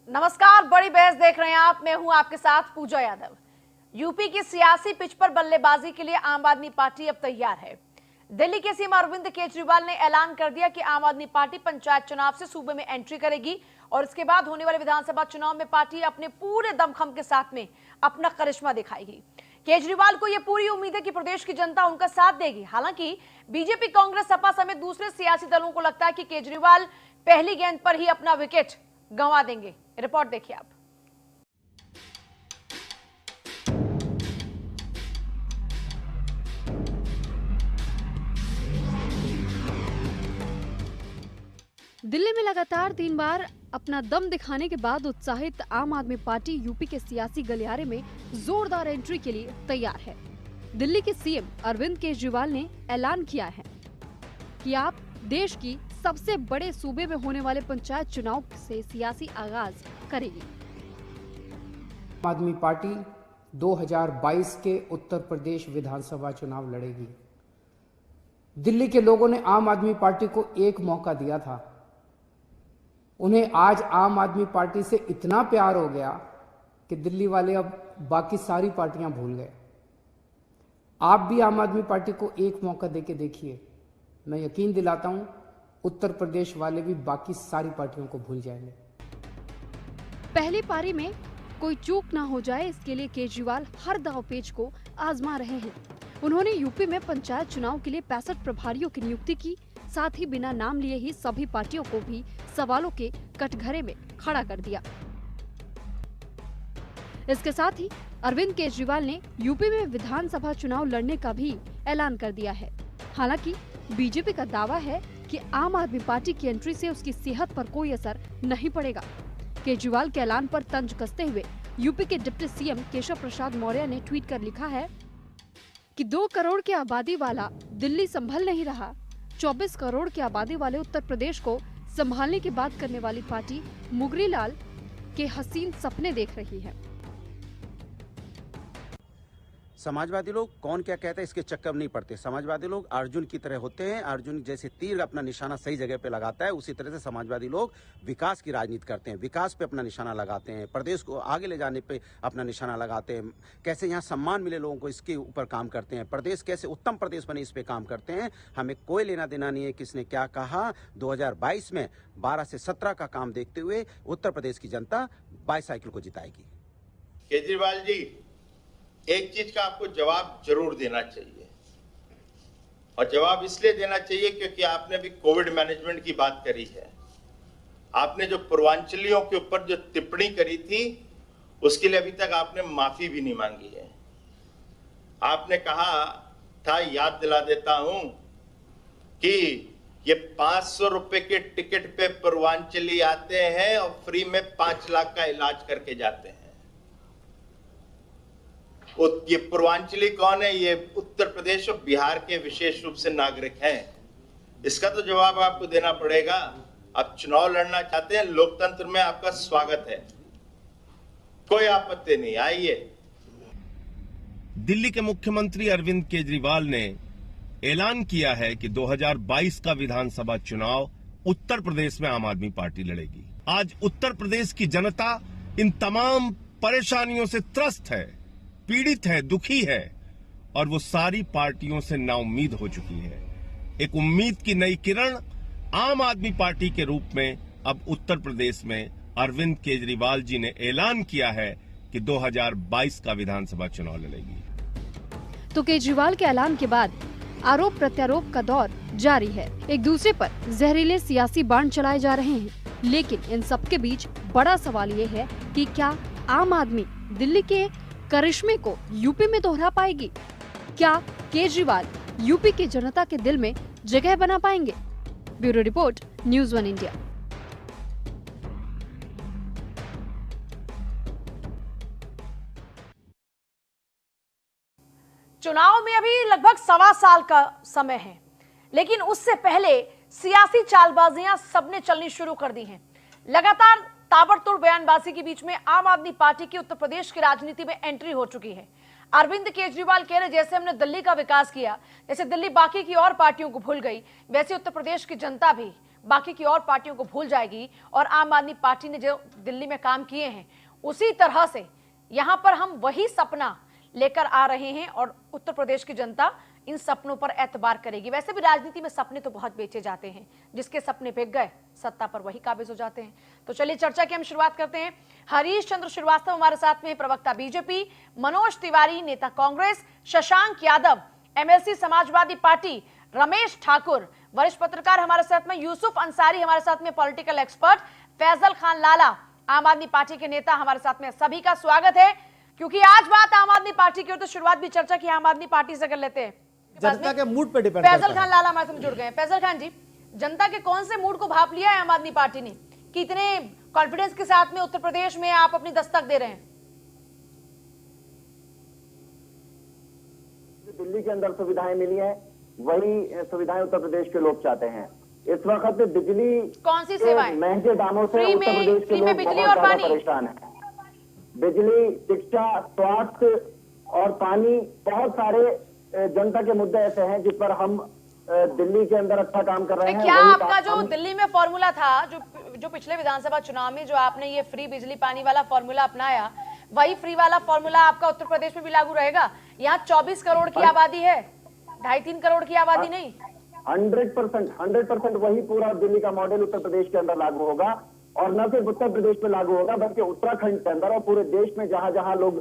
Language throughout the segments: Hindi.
नमस्कार, बड़ी बहस देख रहे हैं आप। मैं हूं आपके साथ पूजा यादव। यूपी की सियासी पिच पर बल्लेबाजी के लिए आम आदमी पार्टी अब तैयार है। दिल्ली के सीएम अरविंद केजरीवाल ने ऐलान कर दिया कि आम आदमी पार्टी पंचायत चुनाव से सूबे में एंट्री करेगी और इसके बाद होने वाले विधानसभा चुनाव में पार्टी अपने पूरे दमखम के साथ में अपना करिश्मा दिखाएगी। केजरीवाल को यह पूरी उम्मीद है कि प्रदेश की जनता उनका साथ देगी। हालांकि बीजेपी, कांग्रेस, सपा समेत दूसरे सियासी दलों को लगता है कि केजरीवाल पहली गेंद पर ही अपना विकेट गंवा देंगे। रिपोर्ट देखिए आप। दिल्ली में लगातार 3 बार अपना दम दिखाने के बाद उत्साहित आम आदमी पार्टी यूपी के सियासी गलियारे में जोरदार एंट्री के लिए तैयार है। दिल्ली के सीएम अरविंद केजरीवाल ने ऐलान किया है कि आप देश की सबसे बड़े सूबे में होने वाले पंचायत चुनाव से सियासी आगाज करेगी। आम आदमी पार्टी 2022 के उत्तर प्रदेश विधानसभा चुनाव लड़ेगी। दिल्ली के लोगों ने आम आदमी पार्टी को एक मौका दिया था। उन्हें आज आम आदमी पार्टी से इतना प्यार हो गया कि दिल्ली वाले अब बाकी सारी पार्टियां भूल गए। आप भी आम आदमी पार्टी को एक मौका देके देखिए। मैं यकीन दिलाता हूं उत्तर प्रदेश वाले भी बाकी सारी पार्टियों को भूल जाएंगे। पहली पारी में कोई चूक ना हो जाए, इसके लिए केजरीवाल हर दांवपेच को आजमा रहे हैं। उन्होंने यूपी में पंचायत चुनाव के लिए 65 प्रभारियों की नियुक्ति की, साथ ही बिना नाम लिए ही सभी पार्टियों को भी सवालों के कटघरे में खड़ा कर दिया। इसके साथ ही अरविंद केजरीवाल ने यूपी में विधानसभा चुनाव लड़ने का भी ऐलान कर दिया है। हालांकि बीजेपी का दावा है कि आम आदमी पार्टी की एंट्री से उसकी सेहत पर कोई असर नहीं पड़ेगा। केजरीवाल के ऐलान पर तंज कसते हुए यूपी के डिप्टी सीएम केशव प्रसाद मौर्य ने ट्वीट कर लिखा है कि 2 करोड़ की आबादी वाला दिल्ली संभल नहीं रहा। 24 करोड़ की आबादी वाले उत्तर प्रदेश को संभालने की बात करने वाली पार्टी मुगरी लाल के हसीन सपने देख रही है। समाजवादी लोग कौन क्या कहता है इसके चक्कर में नहीं पड़ते। समाजवादी लोग अर्जुन की तरह होते हैं। अर्जुन जैसे तीर अपना निशाना सही जगह पे लगाता है, उसी तरह से समाजवादी लोग विकास की राजनीति करते हैं, विकास पे अपना निशाना लगाते हैं, प्रदेश को आगे ले जाने पे अपना निशाना लगाते हैं। कैसे यहाँ सम्मान मिले लोगों को, इसके ऊपर काम करते हैं। प्रदेश कैसे उत्तम प्रदेश बने, इस पे काम करते हैं। हमें कोई लेना देना नहीं है किसने क्या कहा। 2022 में 12 से 17 का काम देखते हुए उत्तर प्रदेश की जनता बाईसाइकिल को जिताएगी। केजरीवाल जी, एक चीज का आपको जवाब जरूर देना चाहिए, और जवाब इसलिए देना चाहिए क्योंकि आपने भी कोविड मैनेजमेंट की बात करी है। आपने जो पूर्वांचलियों के ऊपर जो टिप्पणी करी थी उसके लिए अभी तक आपने माफी भी नहीं मांगी है। आपने कहा था, याद दिला देता हूं, कि ये 500 रुपए के टिकट पे पूर्वांचली आते हैं और फ्री में 5 लाख का इलाज करके जाते हैं। ये पूर्वांचली कौन है? ये उत्तर प्रदेश और बिहार के विशेष रूप से नागरिक हैं। इसका तो जवाब आपको देना पड़ेगा। आप चुनाव लड़ना चाहते हैं, लोकतंत्र में आपका स्वागत है, कोई आपत्ति नहीं, आइए। दिल्ली के मुख्यमंत्री अरविंद केजरीवाल ने ऐलान किया है कि 2022 का विधानसभा चुनाव उत्तर प्रदेश में आम आदमी पार्टी लड़ेगी। आज उत्तर प्रदेश की जनता इन तमाम परेशानियों से त्रस्त है, पीड़ित है, दुखी है, और वो सारी पार्टियों से नाउम्मीद हो चुकी है। एक उम्मीद की नई किरण आम आदमी पार्टी के रूप में अब उत्तर प्रदेश में अरविंद केजरीवाल जी ने ऐलान किया है कि 2022 का विधानसभा चुनाव लड़ेगी। तो केजरीवाल के ऐलान के बाद आरोप प्रत्यारोप का दौर जारी है। एक दूसरे पर जहरीले सियासी बाण चलाए जा रहे हैं, लेकिन इन सबके बीच बड़ा सवाल ये है कि क्या आम आदमी दिल्ली के करिश्मे को यूपी में दोहरा पाएगी? क्या केजरीवाल यूपी की जनता के दिल में जगह बना पाएंगे? Bureau report, news 1 India. चुनाव में अभी लगभग 1.25 साल का समय है, लेकिन उससे पहले सियासी चालबाजियां सबने चलनी शुरू कर दी हैं। लगातार ताबड़तोड़ बयानबाजी के बीच में आम आदमी पार्टी की उत्तर प्रदेश की राजनीति में एंट्री हो चुकी है। अरविंद केजरीवाल कह रहे, जैसे हमने दिल्ली का विकास किया, जैसे दिल्ली बाकी की और पार्टियों को भूल गई, वैसे उत्तर प्रदेश की जनता भी बाकी की और पार्टियों को भूल जाएगी और आम आदमी पार्टी ने जो दिल्ली में काम किए हैं उसी तरह से यहां पर हम वही सपना लेकर आ रहे हैं और उत्तर प्रदेश की जनता इन सपनों पर एतबार करेगी। वैसे भी राजनीति में सपने तो बहुत बेचे जाते हैं, जिसके सपने बिक गए सत्ता पर वही काबिज हो जाते हैं। तो चलिए चर्चा की हम शुरुआत करते हैं। हरीश चंद्र श्रीवास्तव हमारे साथ में, प्रवक्ता बीजेपी, मनोज तिवारी नेता कांग्रेस, शशांक यादव एमएलसी समाजवादी पार्टी, रमेश ठाकुर वरिष्ठ पत्रकार हमारे साथ में, यूसुफ अंसारी हमारे साथ में पॉलिटिकल एक्सपर्ट, फैजल खान लाला आम आदमी पार्टी के नेता हमारे साथ में। सभी का स्वागत है। क्योंकि आज बात आम आदमी पार्टी की हो तो शुरुआत भी चर्चा की आम आदमी पार्टी से कर लेते हैं। जनता के मूड पे डिपेंड फैजल खान लाला हमारे साथ जुड़ गए हैं। फैजल खान जी, जनता के कौन से मूड को भाप लिया है आम आदमी पार्टी ने, कितने कॉन्फिडेंस के साथ में उत्तर प्रदेश में आप अपनी दस्तक दे रहे हैं? दिल्ली के अंदर सुविधाएं मिली है, वही सुविधाएं उत्तर प्रदेश के लोग चाहते हैं। इस वक्त बिजली कौन सी सेवाएं? महंगे दामों से फ्री उत्तर में- प्रदेश के फ्री में लोग बिजली बहुत और ज्यादा पानी? परेशान है। बिजली, शिक्षा, स्वास्थ्य और पानी, बहुत सारे जनता के मुद्दे ऐसे हैं जिस पर हम दिल्ली के अंदर अच्छा काम कर रहे हैं। क्या वही आपका काम जो हम- दिल्ली में फॉर्मूला था, जो पिछले विधानसभा चुनाव में जो आपने ये फ्री बिजली पानी वाला फॉर्मूला अपनाया, वही फ्री वाला फॉर्मूला आपका उत्तर प्रदेश में भी लागू रहेगा? यहाँ 24 करोड़ की आबादी है, 2.5-3 करोड़ की आबादी नहीं। 100% वही पूरा दिल्ली का मॉडल उत्तर प्रदेश के अंदर लागू होगा। और न सिर्फ उत्तर प्रदेश में लागू होगा बल्कि उत्तराखंड के अंदर और पूरे देश में जहां जहां लोग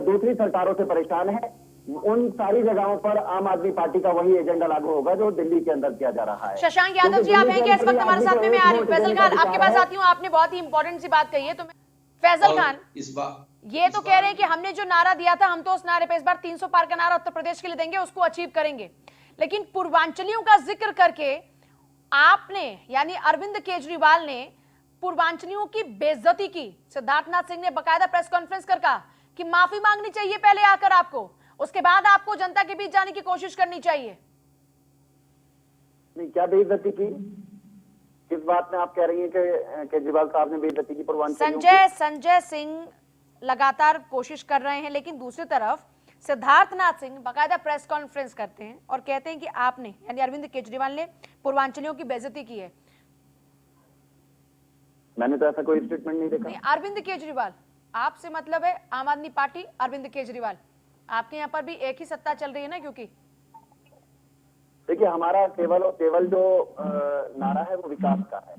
दूसरी सरकारों से परेशान हैं, उन सारी जगहों पर आम आदमी पार्टी का वही एजेंडा लागू होगा जो दिल्ली के अंदर किया जा रहा है। शशांक यादव जी, आप हैं क्या इस वक्त हमारे साथ में? मैं आ रही हूँ। फैजल खान, आपके पास आती हूँ। आपने बहुत ही इंपॉर्टेंट सी बात कही है। तो फैजल खान, ये तो कह रहे हैं कि हमने जो नारा दिया था, हम तो उस नारे पे इस बार 300 पार का नारा उत्तर प्रदेश के लिए देंगे, उसको अचीव करेंगे। लेकिन पूर्वांचलियों का जिक्र करके आपने यानी अरविंद केजरीवाल ने पूर्वांचलियों की बेइज्जती की। सिद्धार्थनाथ सिंह ने बकायदा प्रेस कॉन्फ्रेंस कर कहा कि माफी मांगनी चाहिए पहले आकर आपको, उसके बाद आपको जनता के बीच जाने की कोशिश करनी चाहिए। नहीं, क्या बेइज्जती की? किस बात में आप कह रही हैं कि केजरीवाल साहब ने बेइज्जती की पूर्वांचलियों की? संजय सिंह लगातार कोशिश कर रहे हैं, लेकिन दूसरी तरफ सिद्धार्थनाथ सिंह बकायदा प्रेस कॉन्फ्रेंस करते हैं और कहते हैं कि आपने यानी अरविंद केजरीवाल ने पूर्वांचलियों की बेइज्जती की है। मैंने तो ऐसा कोई स्टेटमेंट नहीं देखा। नहीं, अरविंद केजरीवाल आपसे मतलब है आम आदमी पार्टी, अरविंद केजरीवाल। आपके यहाँ पर भी एक ही सत्ता चल रही है ना? क्योंकि देखिए, हमारा केवल और केवल जो नारा है वो विकास का है।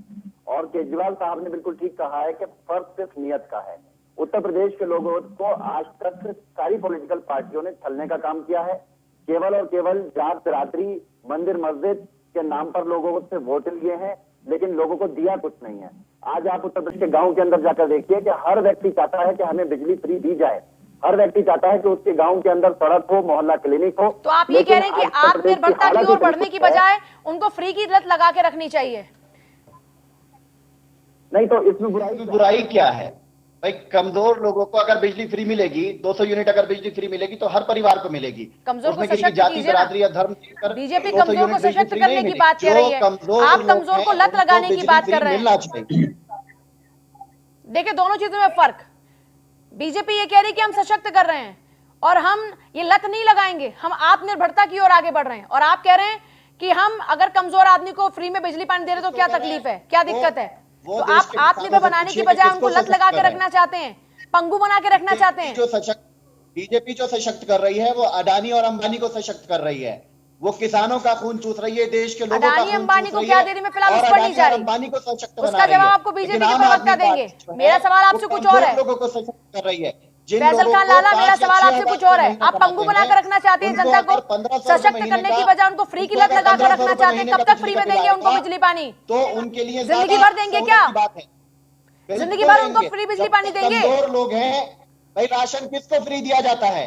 और केजरीवाल साहब ने बिल्कुल ठीक कहा है कि फर्क सिर्फ नियत का है। उत्तर प्रदेश के लोगों को आज तक सारी पॉलिटिकल पार्टियों ने छलने का काम किया है। केवल और केवल जात बिरादरी, मंदिर मस्जिद के नाम पर लोगों से वोट लिए हैं, लेकिन लोगों को दिया कुछ नहीं है। आज आप उत्तर प्रदेश के गांव के अंदर जाकर देखिए कि हर व्यक्ति चाहता है कि हमें बिजली फ्री दी जाए। हर व्यक्ति चाहता है कि उसके गांव के अंदर सड़क हो, मोहल्ला क्लिनिक हो। तो आप ये कह रहे हैं कि आत्मनिर्भरता की ओर बढ़ने की बजाय उनको फ्री की लत लगा के रखनी चाहिए? नहीं, तो इसमें बुराई क्या है भाई? कमजोर लोगों को अगर बिजली फ्री मिलेगी, 200 यूनिट अगर बिजली फ्री मिलेगी तो हर परिवार को मिलेगी। कमजोर को उसमें किसी सशक्त जाति कीजिए ना। बिरादरी या धर्म देखकर बीजेपी 200 कमजोर को यूनिट बिजली सशक्त फ्री करने नहीं की मिलेगी। बात कह रही है। जो कमजोर आप लोग कमजोर को हैं, लत उनको लगाने की बिजली बात फ्री कर रहे हैं। मिलना चाहिए। देखिए, दोनों चीजों में फर्क। बीजेपी ये कह रही है कि हम सशक्त कर रहे हैं और हम ये लत नहीं लगाएंगे, हम आत्मनिर्भरता की ओर आगे बढ़ रहे हैं। और आप कह रहे हैं कि हम अगर कमजोर आदमी को फ्री में बिजली पानी दे रहे तो क्या तकलीफ है, क्या दिक्कत है? तो आप आत्मनिर्भर बनाने की बजाय उनको लत लगा के रखना चाहते हैं, पंगु बना के रखना चाहते हैं। बीजेपी जो सशक्त कर रही है वो अडानी और अंबानी को सशक्त कर रही है। वो किसानों का खून चूस रही है, देश के लोगों का अडानी खून अंबानी चूस को रही क्या है दे रही? मैं फिलहाल उस और पर नहीं जा अडानी और रही। अंबानी को सशक्त बना उसका रही है। जवाब आपको बीजेपी लेकिन के आम प्रवक्ता आदमी देंगे। पार्टी जो है, मेरा सवाल आपसे वो कुछ और है। कमजोर लोगों को सशक्त कर रही है। जिन फैजल लोगों खान को लाला, मेरा 5 या सवाल 6 आपसे हजार कुछ और है। महीने आप पंगु कमाते बनाकर हैं, रखना चाहते हैं उनको जनता को, अगर 1500 सशक्त महीने करने की का- बजाय उनको फ्री की उनको लत अगर लगाकर 1500 रखना चाहते हैं। महीने कब का तक फ्री बिजली में का देंगे उनको बिल बिजली पानी? तो उनके लिए जिंदगी ज्यादा भर देंगे सहूलियत क्या? की बात है। जिंदगी बिल्कुल भर उनको देंगे। फ्री बिजली जब पानी देंगे? कमजोर लोग हैं भाई, राशन किसको फ्री दिया जाता है?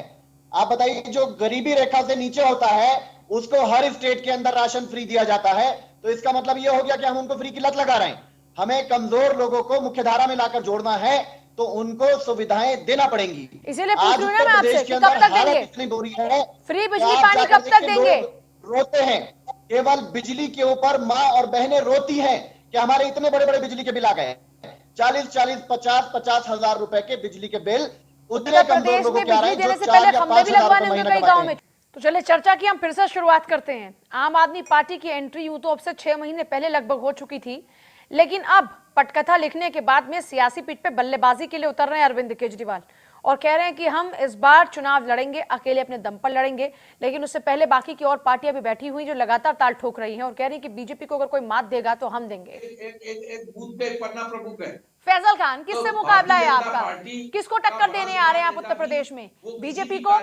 आप बताइए, जो गरीबी रेखा से नीचे होता है उसको हर स्टेट के अंदर राशन फ्री दिया जाता है। तो इसका मतलब ये हो गया कि हम उनको फ्री की लत लगा रहे हैं। हमें कमजोर लोगों को मुख्यधारा में लाकर जोड़ना है तो उनको सुविधाएं देना पड़ेंगी। इसीलिए पूछ रही हूं ना मैं आज उत्तर आपसे प्रदेश कि के कब अंदर तक देंगे हालत इतनी बुरी है, फ्री कि बिजली आप पानी? जाकर कब तक देखिए, देंगे? लोग रोते हैं, केवल बिजली के ऊपर माँ और बहनें रोती हैं कि हमारे इतने बड़े बड़े बिजली के बिल आ गए। 40-40, 50-50 हजार रुपए के बिजली के बिल उतने उत्तर कमजोर प्रदेश लोगों में के आ रहे बिजली हैं देने जो से 4 पहले या खंबे 5 भी हजार लगवाने रुपए होंगे महीना कई गाँव कमाते में। हैं। तो चलिए चर्चा की हम फिर से शुरुआत करते हैं। आम आदमी पार्टी की एंट्री यूं तो अब से 6 महीने पहले लगभग हो चुकी थी, लेकिन अब पटकथा लिखने के बाद में सियासी पिच पे बल्लेबाजी के लिए उतर रहे हैं अरविंद केजरीवाल और कह रहे हैं कि हम इस बार चुनाव लड़ेंगे, अकेले अपने दम पर लड़ेंगे। लेकिन उससे पहले बाकी की और पार्टियां भी बैठी हुई जो लगातार ताल ठोक रही हैं और कह रही हैं कि बीजेपी को अगर कोई मात देगा तो हम देंगे। एक बूथ पे एक पन्ना प्रमुख है। फैजल खान, किससे मुकाबला है आपका? किसको टक्कर देने आ रहे हैं आप उत्तर प्रदेश में? बीजेपी को,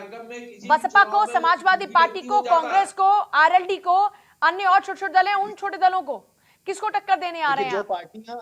बसपा को, समाजवादी पार्टी को, कांग्रेस को, आरएलडी को, अन्य और छोटे छोटे दल हैं, उन छोटे दलों को किसको टक्कर देने आ रहे हैं? जो पार्टियां,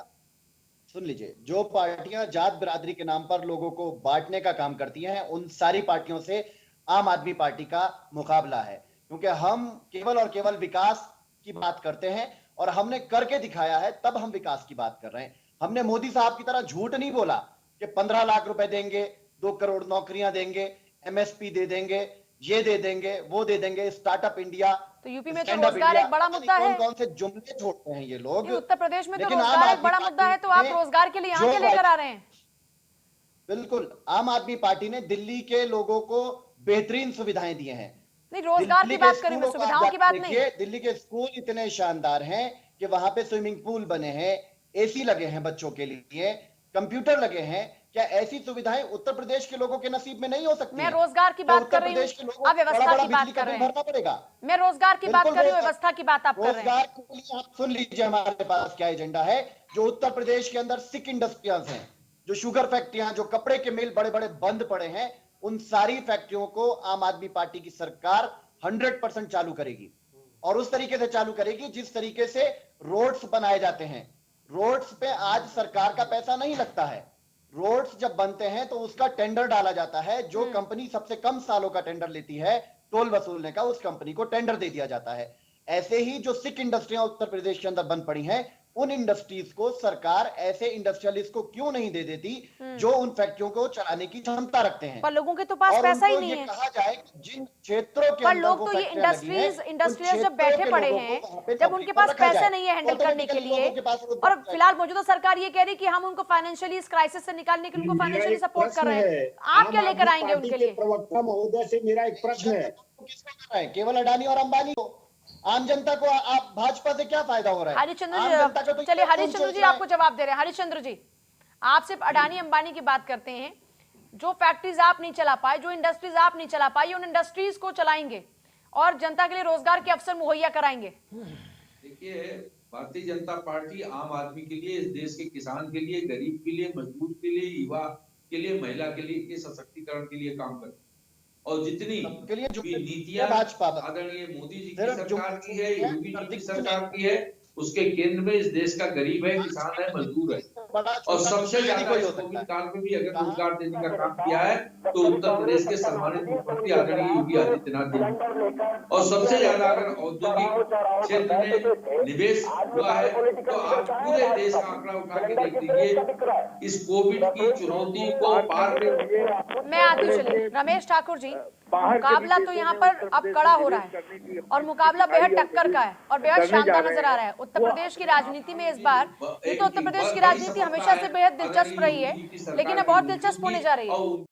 सुन लीजिए, जो पार्टियां जात बिरादरी के नाम पर लोगों को बांटने का काम करती हैं, उन सारी पार्टियों से आम आदमी पार्टी का मुकाबला है। क्योंकि हम केवल और केवल विकास की बात करते हैं और हमने करके दिखाया है, तब हम विकास की बात कर रहे हैं। हमने मोदी साहब की तरह झूठ नहीं बोला कि 15 लाख रुपए देंगे, 2 करोड़ नौकरियां देंगे, एमएसपी दे देंगे, ये दे देंगे, वो दे देंगे, स्टार्टअप इंडिया। तो यूपी में तो रोजगार एक बड़ा मुद्दा है। कौन से जुमले छोड़ते हैं ये लोग? उत्तर प्रदेश में तो रोजगार एक बड़ा मुद्दा है, तो आप रोजगार के लिए यहाँ के लेकर आ रहे हैं? बिल्कुल, आम आदमी पार्टी ने दिल्ली के लोगों को बेहतरीन सुविधाएं दी हैं। नहीं, रोजगार की बात करें, सुविधाओं की बात नहीं। दिल्ली के स्कूल इतने शानदार हैं कि वहां पे स्विमिंग पूल बने हैं, एसी लगे हैं बच्चों के लिए, कंप्यूटर लगे हैं। क्या ऐसी सुविधाएं उत्तर प्रदेश के लोगों के नसीब में नहीं हो सकती? मैं रोजगार की बात कर रही हूँ, आप व्यवस्था की बात कर रहे हैं। पड़ेगा। मैं रोजगार की बात कर रही हूँ, व्यवस्था की बात आप कर रहे हैं। रोजगार के लिए आप सुन लीजिए हमारे पास क्या एजेंडा है। जो उत्तर प्रदेश के अंदर सिक इंडस्ट्रियाज हैं, जो शुगर फैक्ट्रियां, जो कपड़े के मिल बड़े बड़े बंद पड़े हैं, उन सारी फैक्ट्रियों को आम आदमी पार्टी की सरकार 100% चालू करेगी। और उस तरीके से चालू करेगी जिस तरीके से रोड्स बनाए जाते हैं। रोड्स पे आज सरकार का पैसा नहीं लगता है। रोड्स जब बनते हैं तो उसका टेंडर डाला जाता है। जो कंपनी सबसे कम सालों का टेंडर लेती है टोल वसूलने का, उस कंपनी को टेंडर दे दिया जाता है। ऐसे ही जो सिक इंडस्ट्रियां उत्तर प्रदेश के अंदर बंद पड़ी हैं, उन इंडस्ट्रीज को सरकार ऐसे इंडस्ट्रियलिस्ट को क्यों नहीं दे देती जो उन फैक्ट्रियों को चलाने की क्षमता रखते हैं? पर लोगों के तो पास पैसा ही नहीं है। कहा जाए जिन क्षेत्रों के पर लोग तो ये इंडस्ट्रीज जब बैठे पड़े हैं, जब उनके पास पैसे नहीं है हैंडल करने के लिए, और फिलहाल मौजूदा सरकार ये कह रही कि हम उनको फाइनेंशियली इस क्राइसिस से निकालने के लिए उनको फाइनेंशियली सपोर्ट कर रहे हैं, आप क्या लेकर आएंगे उनके लिए? प्रवक्ता महोदय से मेरा एक प्रश्न है, किसको कर रहे हैं? केवल अडानी और अंबानी को? आम जनता को आप भाजपा से क्या फायदा हो रहा है? हरिश्चंद्र जी, चलिए हरिश्चंद्र जी आपको जवाब दे रहे हैं। हरिश्चंद्र जी, आप सिर्फ अडानी अंबानी की बात करते हैं। जो फैक्ट्रीज आप नहीं चला पाए, जो इंडस्ट्रीज आप नहीं चला पाई, उन इंडस्ट्रीज को चलाएंगे और जनता के लिए रोजगार के अवसर मुहैया कराएंगे। देखिए, भारतीय जनता पार्टी आम आदमी के लिए, इस देश के किसान के लिए, गरीब के लिए, मजदूर के लिए, युवा के लिए, महिला के लिए, के सशक्तिकरण के लिए काम करती है। और जितनी नीतियां आदरणीय मोदी जी की सरकार की है, योगी जी की सरकार की है, उसके केंद्र में इस देश का गरीब है, किसान है, मजदूर है। और सबसे ज्यादा कोविड काल में भी अगर रोजगार देने का काम किया है तो उत्तर प्रदेश के सम्मानित मुख्यमंत्री आदरणीय योगी आदित्यनाथ जी ने। और सबसे ज्यादा अगर औद्योगिक क्षेत्र में निवेश हुआ है तो आप पूरे देश का आंकड़ा उठा के देख लीजिए। इस कोविड की चुनौती को पार करके मैं आती चलिए रमेश ठाकुर जी, मुकाबला तो यहाँ पर अब कड़ा हो रहा है और मुकाबला बेहद टक्कर का है और बेहद शानदार नजर आ रहा है। उत्तर प्रदेश की राजनीति में इस बार, ये तो उत्तर प्रदेश की राजनीति हमेशा से बेहद दिलचस्प रही है, लेकिन अब बहुत दिलचस्प होने जा रही है। और